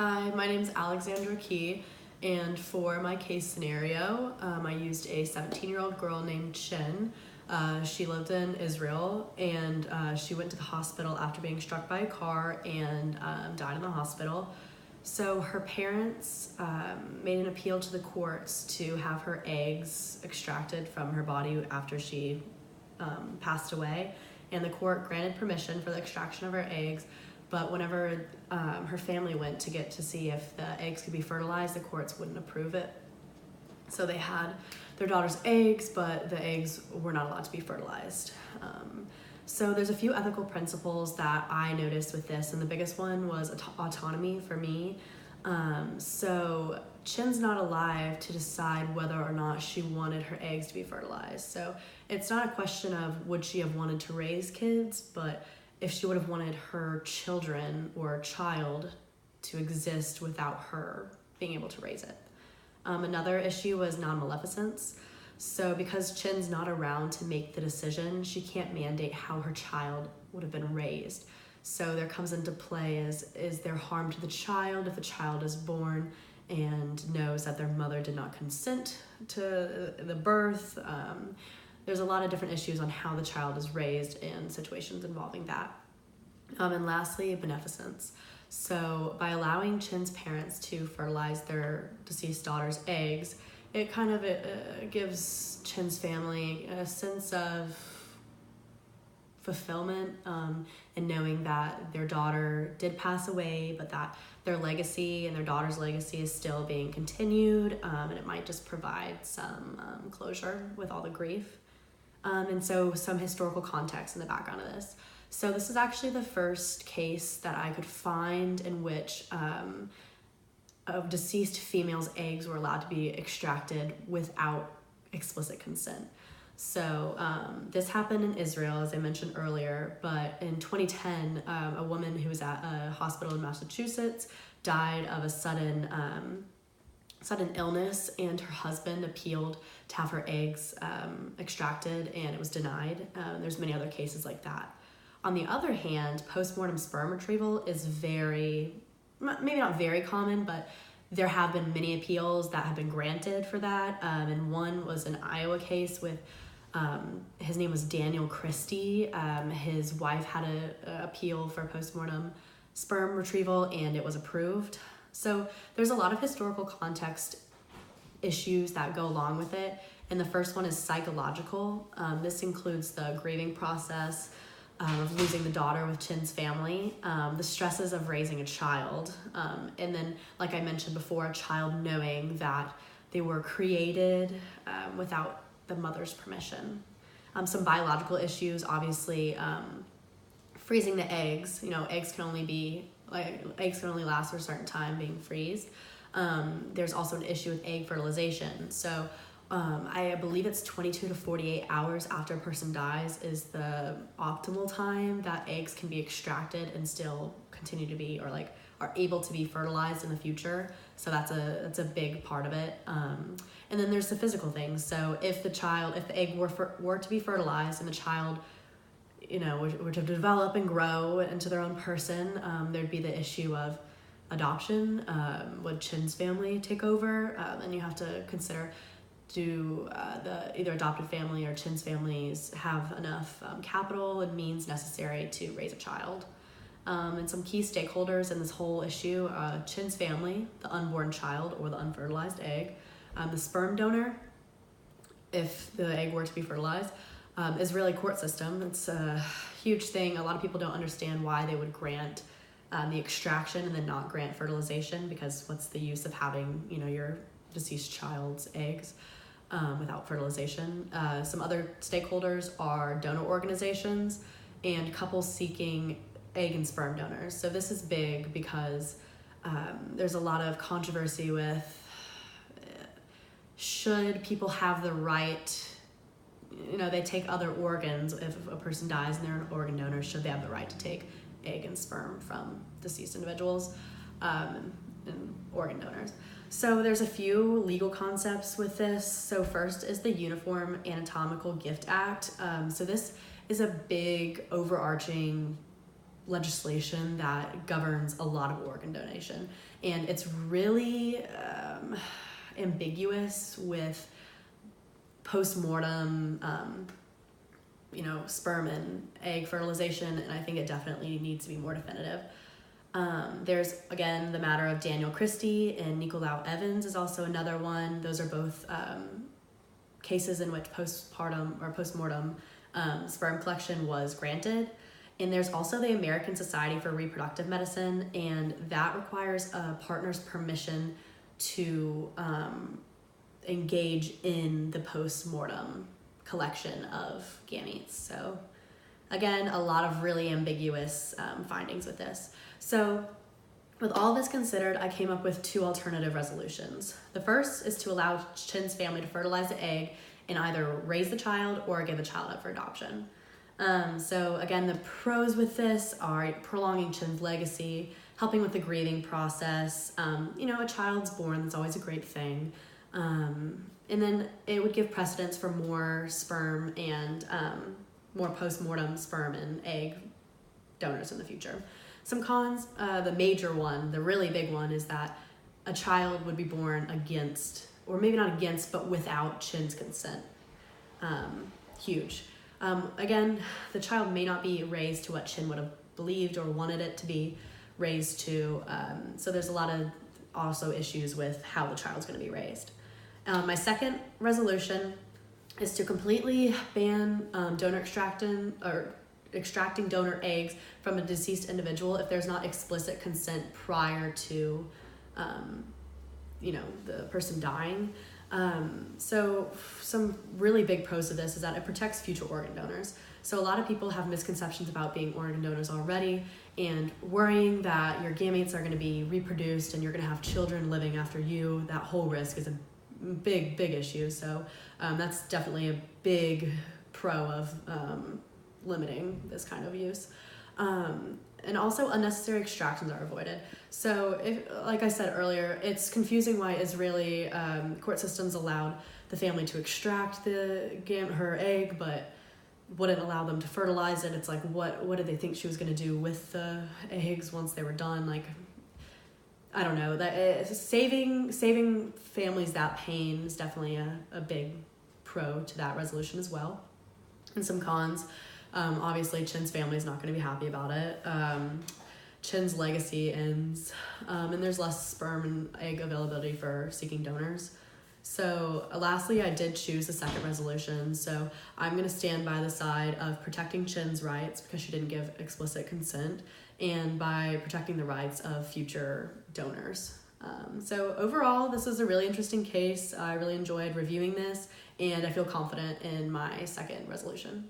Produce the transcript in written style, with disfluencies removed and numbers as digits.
Hi, my name is Alexandra Key, and for my case scenario, I used a 17-year-old girl named Chin. She lived in Israel, and she went to the hospital after being struck by a car and died in the hospital. So her parents made an appeal to the courts to have her eggs extracted from her body after she passed away, and the court granted permission for the extraction of her eggs. But whenever her family went to get to see if the eggs could be fertilized, the courts wouldn't approve it. So they had their daughter's eggs, but the eggs were not allowed to be fertilized. So there's a few ethical principles that I noticed with this, and the biggest one was autonomy for me. So Chin's not alive to decide whether or not she wanted her eggs to be fertilized. So it's not a question of would she have wanted to raise kids, but if she would have wanted her children or child to exist without her being able to raise it. Another issue was non-maleficence. So because Chin's not around to make the decision, she can't mandate how her child would have been raised. So there comes into play is there harm to the child if the child is born and knows that their mother did not consent to the birth. There's a lot of different issues on how the child is raised and situations involving that. And lastly, beneficence. So by allowing Chin's parents to fertilize their deceased daughter's eggs, it kind of gives Chin's family a sense of fulfillment in knowing that their daughter did pass away, but that their legacy and their daughter's legacy is still being continued, and it might just provide some closure with all the grief. And so some historical context in the background of this. So this is actually the first case that I could find in which a deceased female's eggs were allowed to be extracted without explicit consent. So this happened in Israel, as I mentioned earlier, but in 2010, a woman who was at a hospital in Massachusetts died of a sudden illness, and her husband appealed to have her eggs extracted, and it was denied. There's many other cases like that. On the other hand, postmortem sperm retrieval is maybe not very common, but there have been many appeals that have been granted for that. And one was an Iowa case with, his name was Daniel Christie. His wife had an appeal for postmortem sperm retrieval, and it was approved. So there's a lot of historical context issues that go along with it. And the first one is psychological. This includes the grieving process of losing the daughter with Chin's family, the stresses of raising a child, and then, like I mentioned before, a child knowing that they were created without the mother's permission. Some biological issues, obviously, freezing the eggs. Eggs can only last for a certain time being freezed. There's also an issue with egg fertilization. So I believe it's 22 to 48 hours after a person dies is the optimal time that eggs can be extracted and still continue to be, or are able to be fertilized in the future. So that's a big part of it. And then there's the physical things. So if the egg were to be fertilized and the child were to develop and grow into their own person, there'd be the issue of adoption. Would Chin's family take over? And you have to consider, do the either adopted family or Chin's families have enough capital and means necessary to raise a child? And some key stakeholders in this whole issue, Chin's family, the unborn child or the unfertilized egg, the sperm donor, if the egg were to be fertilized, Israeli court system. It's a huge thing. A lot of people don't understand why they would grant the extraction and then not grant fertilization, because what's the use of having your deceased child's eggs without fertilization? Some other stakeholders are donor organizations and couples seeking egg and sperm donors. So this is big because there's a lot of controversy with should people have the right, they take other organs. If a person dies and they're an organ donor, should they have the right to take egg and sperm from deceased individuals and organ donors? So there's a few legal concepts with this. So first is the Uniform Anatomical Gift Act. So this is a big overarching legislation that governs a lot of organ donation, and it's really ambiguous with post-mortem sperm and egg fertilization, and I think it definitely needs to be more definitive. There's, again, the matter of Daniel Christie and Nicolau Evans is also another one. Those are both cases in which post-mortem sperm collection was granted. And there's also the American Society for Reproductive Medicine, and that requires a partner's permission to engage in the post-mortem collection of gametes. So again, a lot of really ambiguous findings with this. So with all this considered, I came up with 2 alternative resolutions. The first is to allow Chin's family to fertilize the egg and either raise the child or give the child up for adoption. So again, the pros with this are prolonging Chin's legacy, helping with the grieving process. A child's born, that's always a great thing. And then it would give precedence for more sperm and more post-mortem sperm and egg donors in the future. Some cons, the major one, the really big one, is that a child would be born against, or maybe not against, but without Chin's consent. Huge. Again, the child may not be raised to what Chin would have believed or wanted it to be raised to. So there's a lot of also issues with how the child's going to be raised. My second resolution is to completely ban extracting donor eggs from a deceased individual if there's not explicit consent prior to the person dying. So some really big pros to this is that it protects future organ donors. So a lot of people have misconceptions about being organ donors already and worrying that your gametes are going to be reproduced and you're going to have children living after you. That whole risk is a big issue. So that's definitely a big pro of limiting this kind of use. And also unnecessary extractions are avoided. So if, like I said earlier, it's confusing why Israeli court systems allowed the family to extract her egg, but wouldn't allow them to fertilize it. It's like, what did they think she was going to do with the eggs once they were done? Like, I don't know. That saving families that pain is definitely a big pro to that resolution as well. And some cons. Obviously, Chin's family is not going to be happy about it. Chin's legacy ends, and there's less sperm and egg availability for seeking donors. So lastly, I did choose the second resolution. So I'm going to stand by the side of protecting Chin's rights because she didn't give explicit consent, and by protecting the rights of future donors. So overall, this was a really interesting case. I really enjoyed reviewing this, and I feel confident in my second resolution.